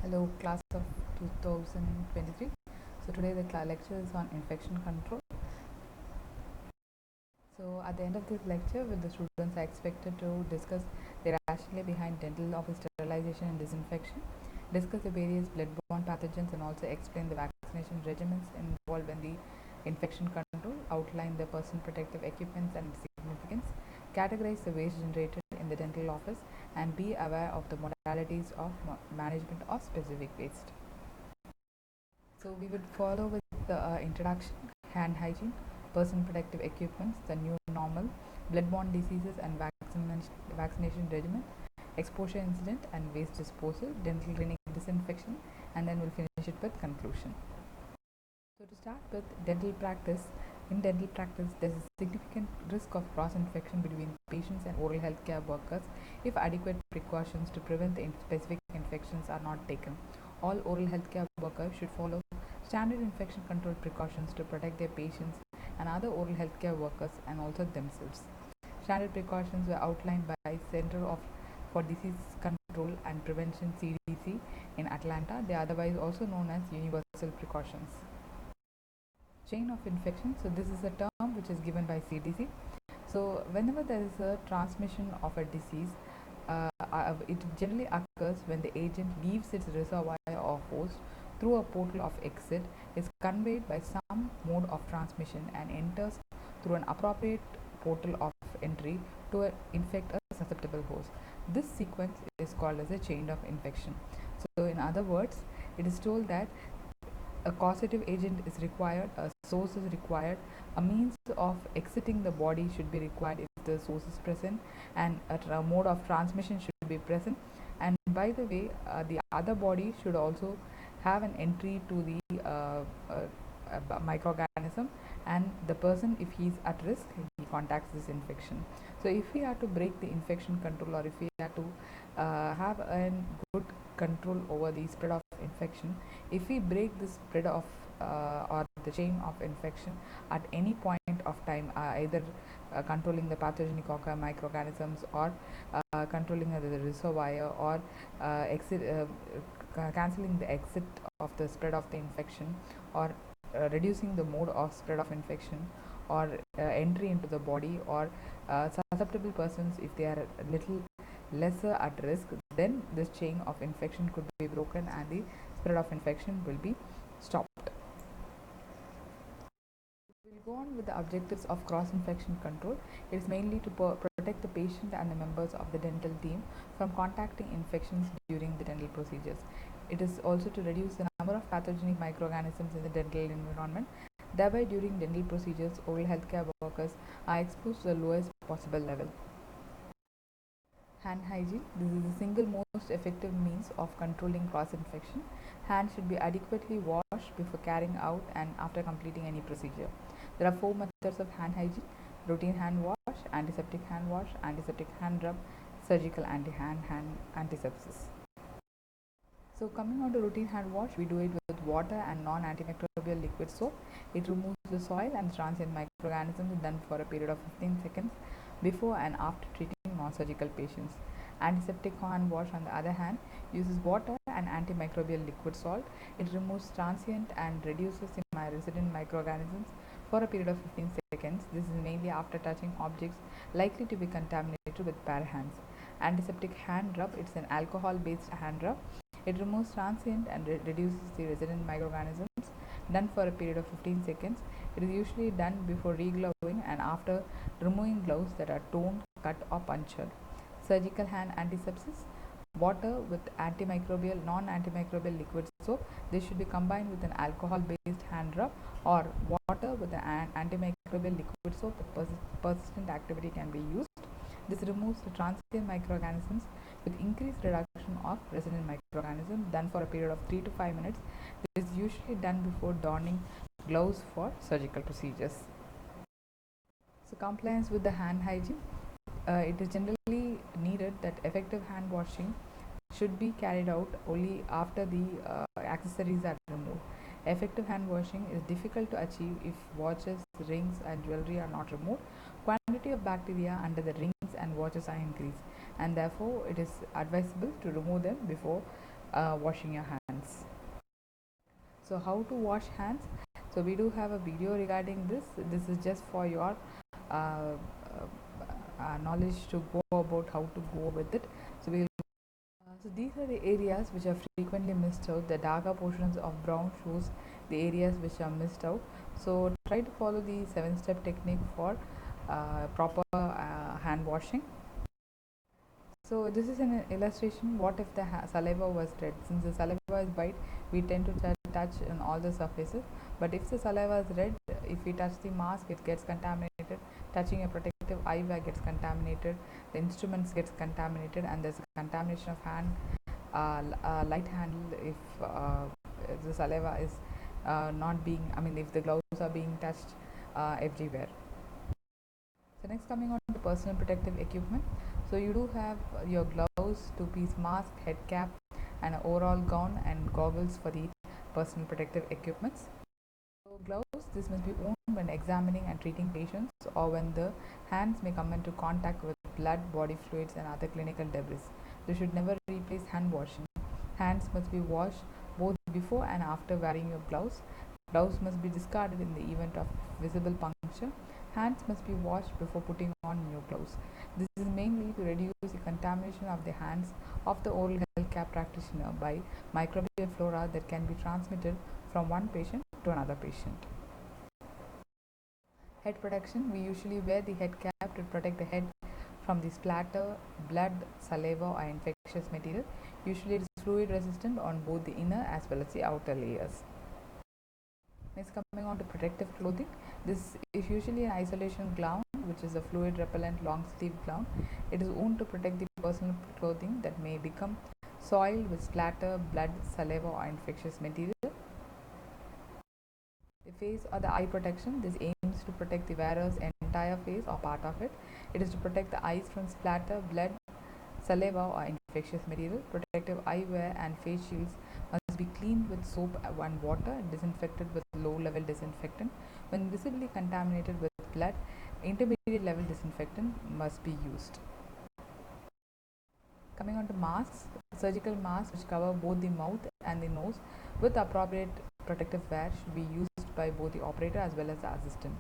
Hello, class of 2023. So today the lecture is on infection control. So at the end of this lecture, with the students are expected to discuss the rationale behind dental office sterilization and disinfection, discuss the various blood-borne pathogens, and also explain the vaccination regimens involved in the infection control, outline the personal protective equipments and significance, categorize the waste generated in the dental office, and be aware of the modalities of management of specific waste. So we would follow with the introduction, hand hygiene, personal protective equipments, the new normal, blood-borne diseases and vaccination regimen, exposure incident and waste disposal, dental clinic disinfection, and then we'll finish it with conclusion. So to start with dental practice, in dental practice, there is a significant risk of cross-infection between patients and oral healthcare workers if adequate precautions to prevent the specific infections are not taken. All oral healthcare workers should follow standard infection control precautions to protect their patients and other oral healthcare workers and also themselves. Standard precautions were outlined by Center for Disease Control and Prevention (CDC) in Atlanta. They are otherwise also known as universal precautions. Chain of infection. So this is a term which is given by CDC. So whenever there is a transmission of a disease, it generally occurs when the agent leaves its reservoir or host through a portal of exit, is conveyed by some mode of transmission, and enters through an appropriate portal of entry to infect a susceptible host. This sequence is called as a chain of infection. So in other words, it is told that a causative agent is required, a source is required, a means of exiting the body should be required if the source is present, and a mode of transmission should be present. And by the way, the other body should also have an entry to the microorganism, and the person, if he is at risk, he contacts this infection. So if we are to break the infection control, or if we are to have a good control over the spread of infection, if we break the spread of or the chain of infection at any point of time, either controlling the pathogenic microorganisms, or controlling the reservoir, or cancelling the exit of the spread of the infection, or reducing the mode of spread of infection, or entry into the body, or susceptible persons, if they are a little lesser at risk, then this chain of infection could be broken and the spread of infection will be stopped. We'll go on with the objectives of cross-infection control. It is mainly to protect the patient and the members of the dental team from contacting infections during the dental procedures. It is also to reduce the number of pathogenic microorganisms in the dental environment. Thereby, during dental procedures, oral healthcare workers are exposed to the lowest possible level. Hand hygiene. This is the single most effective means of controlling cross-infection. Hands should be adequately washed before carrying out and after completing any procedure. There are 4 methods of hand hygiene: routine hand wash, antiseptic hand wash, antiseptic hand rub, surgical hand antisepsis. So coming on to routine hand wash, we do it with water and non-antimicrobial liquid soap. It removes the soil and transient microorganisms, done for a period of 15 seconds before and after treating non-surgical patients. Antiseptic hand wash, on the other hand, uses water and antimicrobial liquid salt. It removes transient and reduces resident microorganisms for a period of 15 seconds. This is mainly after touching objects likely to be contaminated with bare hands. Antiseptic hand rub, it's an alcohol-based hand rub. It removes transient and reduces the resident microorganisms, done for a period of 15 seconds. It is usually done before regloving and after removing gloves that are torn, cut, or punctured. Surgical hand antisepsis, water with antimicrobial, non-antimicrobial liquid soap. This should be combined with an alcohol-based hand rub, or water with an antimicrobial liquid soap with persistent activity can be used. This removes the transient microorganisms with increased reduction of resident microorganisms, done for a period of 3 to 5 minutes. This is usually done before donning gloves for surgical procedures. So compliance with the hand hygiene. It is generally needed that effective hand washing should be carried out only after the accessories are removed. Effective hand washing is difficult to achieve if watches, rings, and jewelry are not removed. Quantity of bacteria under the rings and watches are increased, and therefore it is advisable to remove them before washing your hands. So how to wash hands? So we do have a video regarding this. This is just for your uh, knowledge to go about how to go with it. So we'll so these are the areas which are frequently missed out. The darker portions of brown shows the areas which are missed out. So try to follow the 7-step technique for proper hand washing. So this is an illustration. What if the saliva was red? Since the saliva is white, we tend to touch on all the surfaces. But if the saliva is red, if we touch the mask, it gets contaminated. Touching a protective eyewear gets contaminated. The instruments gets contaminated, and there's a contamination of hand, light handle if the saliva is not being. I mean, if the gloves are being touched everywhere. So next, coming on to personal protective equipment. So you do have your gloves, two-piece mask, head cap, and an overall gown and goggles for the personal protective equipments. So gloves, this must be worn when examining and treating patients or when the hands may come into contact with blood, body fluids, and other clinical debris. You should never replace hand washing. Hands must be washed both before and after wearing your gloves. Gloves must be discarded in the event of visible puncture. Hands must be washed before putting on new gloves. This is mainly to reduce the contamination of the hands of the oral health care practitioner by microbial flora that can be transmitted from one patient to another patient. Head protection. We usually wear the head cap to protect the head from the splatter, blood, saliva, or infectious material. Usually it is fluid resistant on both the inner as well as the outer layers. Next, coming on to protective clothing. This is usually an isolation gown, which is a fluid repellent long sleeve gown. It is worn to protect the personal clothing that may become soiled with splatter, blood, saliva, or infectious material. The face or the eye protection. This aims to protect the wearer's entire face or part of it. It is to protect the eyes from splatter, blood, saliva, or infectious material. Protective eyewear and face shields must be cleaned with soap and water, disinfected with low-level disinfectant. When visibly contaminated with blood, intermediate-level disinfectant must be used. Coming on to masks, surgical masks which cover both the mouth and the nose with appropriate protective wear should be used by both the operator as well as the assistant.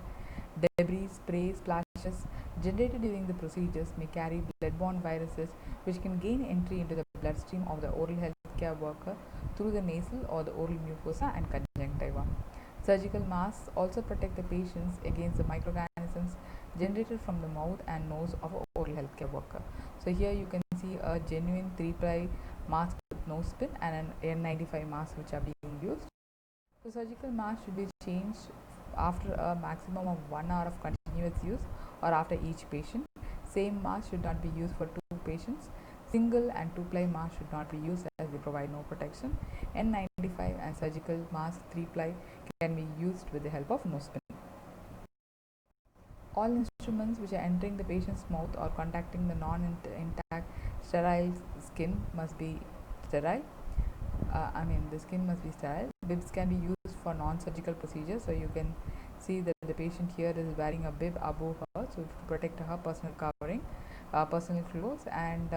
Debris, spray, splashes generated during the procedures may carry bloodborne viruses which can gain entry into the bloodstream of the oral healthcare worker through the nasal or the oral mucosa and conjunctiva. Surgical masks also protect the patients against the microorganisms generated from the mouth and nose of an oral healthcare worker. So here you can see a genuine 3-ply mask with no spin and an N95 mask which are being used. The surgical mask should be changed after a maximum of 1 hour of continuous use or after each patient. Same mask should not be used for 2 patients. Single and 2-ply masks should not be used as they provide no protection. N95 and surgical mask 3-ply can be used with the help of no spin. All instruments which are entering the patient's mouth or contacting the non-intact sterile skin must be sterile. The skin must be sterile. Bibs can be used for non-surgical procedures. So you can see that the patient here is wearing a bib above her, so to protect her personal covering, personal clothes, and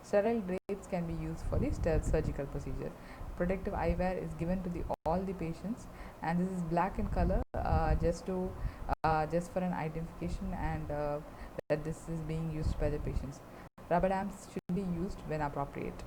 sterile drapes can be used for the surgical procedure. Protective eyewear is given to all the patients, and this is black in color, just for an identification and that this is being used by the patients. Rubber stamps should be used when appropriate.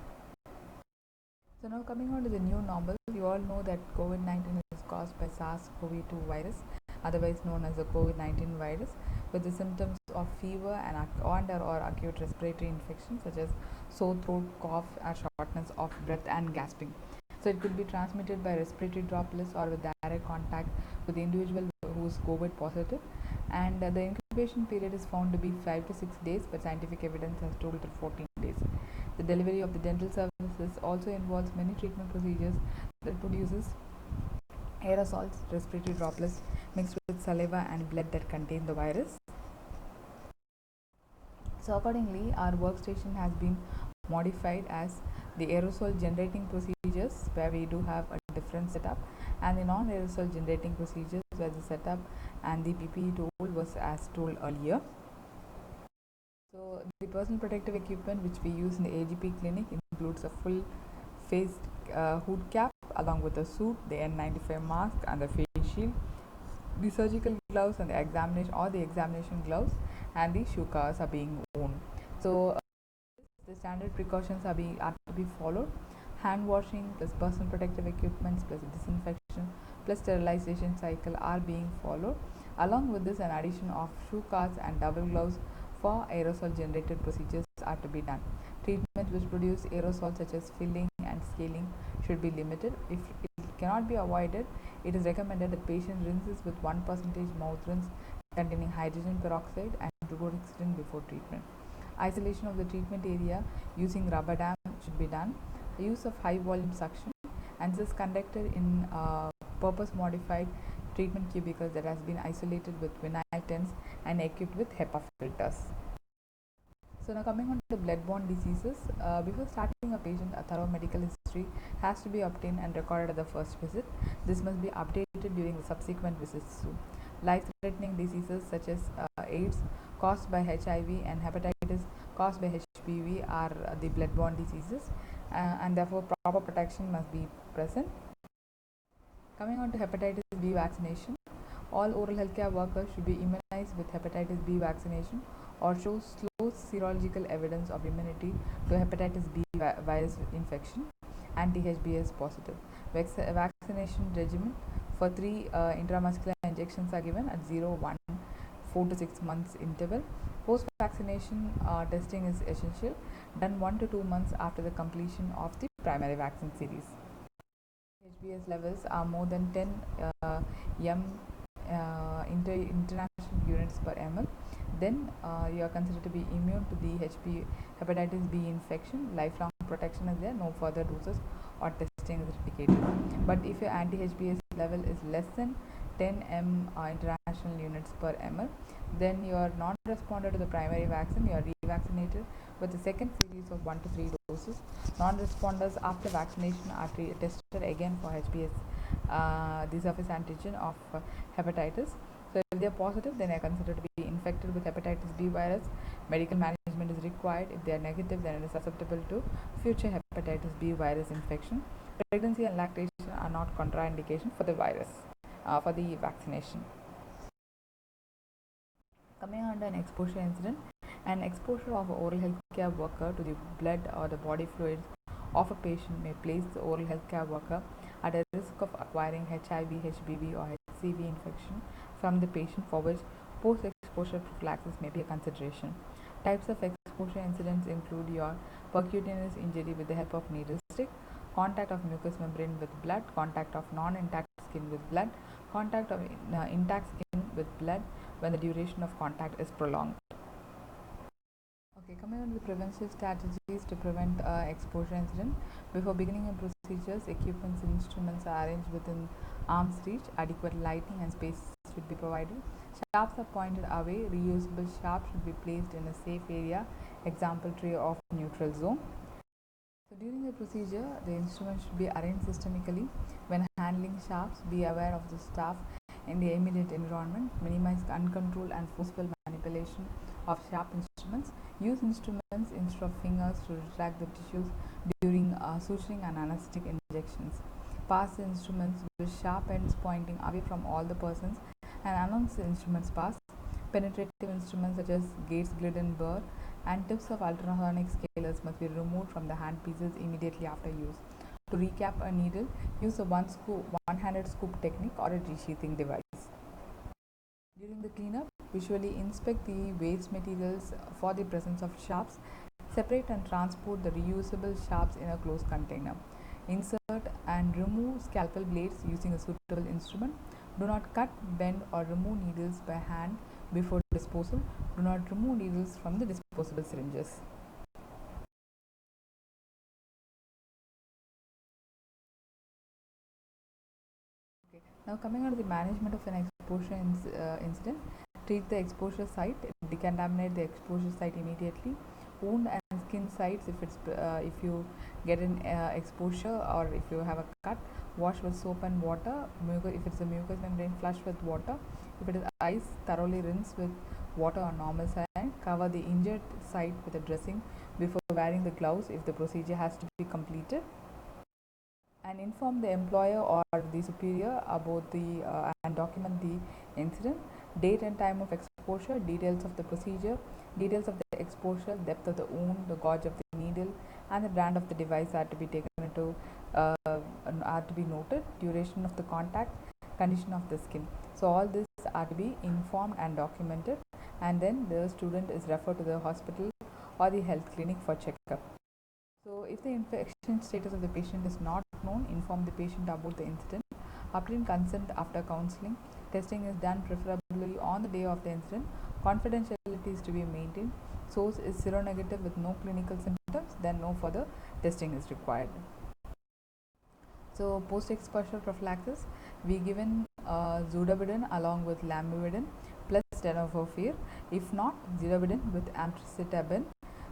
So now coming on to the new normal, you all know that COVID-19 is caused by SARS-CoV-2 virus, otherwise known as the COVID-19 virus, with the symptoms of fever and or acute respiratory infections such as sore throat, cough, or shortness of breath and gasping. So it could be transmitted by respiratory droplets or with direct contact with the individual who is COVID positive. And the incubation period is found to be 5 to 6 days, but scientific evidence has told it 14 days. The delivery of the dental services also involves many treatment procedures that produces aerosols, respiratory droplets mixed with saliva and blood that contain the virus. So accordingly, our workstation has been modified as the aerosol generating procedures, where we do have a different setup, and the non-aerosol generating procedures, where the setup and the PPE tool was as told earlier. So the personal protective equipment which we use in the AGP clinic includes a full face hood cap along with the suit, the N95 mask, and the face shield, the surgical gloves and the examination gloves, and the shoe covers are being worn. So the standard precautions are to be followed. Hand washing plus personal protective equipments plus disinfection plus sterilization cycle are being followed. Along with this, an addition of shoe cards and double gloves for aerosol generated procedures are to be done. Treatments which produce aerosols such as filling and scaling should be limited. If it cannot be avoided, it is recommended that patient rinses with 1% mouth rinse containing hydrogen peroxide and ruboroxicin before treatment. Isolation of the treatment area using rubber dam should be done. The use of high volume suction and this is conducted in purpose modified treatment cubicles that has been isolated with vinyl tents and equipped with HEPA filters. So now coming on to blood-borne diseases, before starting a patient, a thorough medical history has to be obtained and recorded at the first visit. This must be updated during the subsequent visits too. Life-threatening diseases such as AIDS caused by HIV and hepatitis caused by HPV are the blood-borne diseases, and therefore proper protection must be present. Coming on to hepatitis B vaccination, all oral healthcare workers should be immunized with hepatitis B vaccination or show slow serological evidence of immunity to hepatitis B virus infection and THBS positive. Vaccination regimen for 3 intramuscular injections are given at 0, 1, 4 to 6 months interval. Post-vaccination testing is essential, done 1 to 2 months after the completion of the primary vaccine series. HBS levels are more than 10 international units per ml, then you are considered to be immune to the hepatitis B infection. Lifelong protection is there, no further doses or testing is indicated. But if your anti-HBS level is less than 10 international units per ml, then you are not responded to the primary vaccine, you are revaccinated with the second series of 1 to 3 doses. Non-responders after vaccination are tested again for HBS, the surface antigen of hepatitis. So if they are positive, then they are considered to be infected with hepatitis B virus. Medical management is required. If they are negative, then it is susceptible to future hepatitis B virus infection. Pregnancy and lactation are not contraindication for the virus, for the vaccination. Coming on to an exposure incident, an exposure of an oral healthcare worker to the blood or the body fluids of a patient may place the oral healthcare worker at a risk of acquiring HIV, HBV, or HCV infection from the patient, for which post-exposure prophylaxis may be a consideration. Types of exposure incidents include your percutaneous injury with the help of needle stick, contact of mucous membrane with blood, contact of non-intact skin with blood, contact of intact skin with blood when the duration of contact is prolonged. Okay, coming on with preventive strategies to prevent exposure incident. Before beginning procedures, equipments and instruments are arranged within arm's reach. Adequate lighting and space should be provided. Sharps are pointed away. Reusable sharps should be placed in a safe area, example tray of neutral zone. So during the procedure, the instrument should be arranged systemically. When handling sharps, be aware of the staff in the immediate environment. Minimize uncontrolled and forceful manipulation of sharp instruments. Use instruments instead of fingers to retract the tissues during suturing and anesthetic injections. Pass the instruments with sharp ends pointing away from all the persons and announce the instruments pass. Penetrative instruments such as Gates, Glidden, Burr and tips of ultrasonic scalers must be removed from the handpieces immediately after use. To recap a needle, use a one-handed scoop technique or a resheathing device. During the cleanup, visually inspect the waste materials for the presence of sharps. Separate and transport the reusable sharps in a closed container. Insert and remove scalpel blades using a suitable instrument. Do not cut, bend or remove needles by hand before disposal. Do not remove needles from the disposable syringes. Okay. Now coming on to the management of an exposure incident, treat the exposure site, decontaminate the exposure site immediately. Wound and skin sites, if you get an exposure or if you have a cut, wash with soap and water. If it's a mucous membrane, flush with water. If it is ice, thoroughly rinse with water or normal saline. Cover the injured site with a dressing before wearing the gloves if the procedure has to be completed. and inform the employer or the superior about the and document the incident, date and time of exposure, details of the procedure, details of the exposure, depth of the wound, the gauge of the needle, and the brand of the device are to be taken into are to be noted, duration of the contact, condition of the skin. So all this are to be informed and documented, and then the student is referred to the hospital or the health clinic for checkup. So if the infection status of the patient is not known, inform the patient about the incident. Obtain consent after counseling. Testing is done preferably on the day of the incident. Confidentiality is to be maintained. Source is seronegative with no clinical symptoms, then no further testing is required. So post-exposure prophylaxis, we given zidovudine along with lamivudine plus tenofovir. If not, zidovudine with ampicillin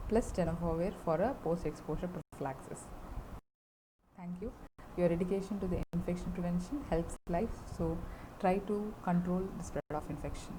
plus tenofovir for a post-exposure prophylaxis. Thank you. Your dedication to the infection prevention helps life. So try to control the spread of infection.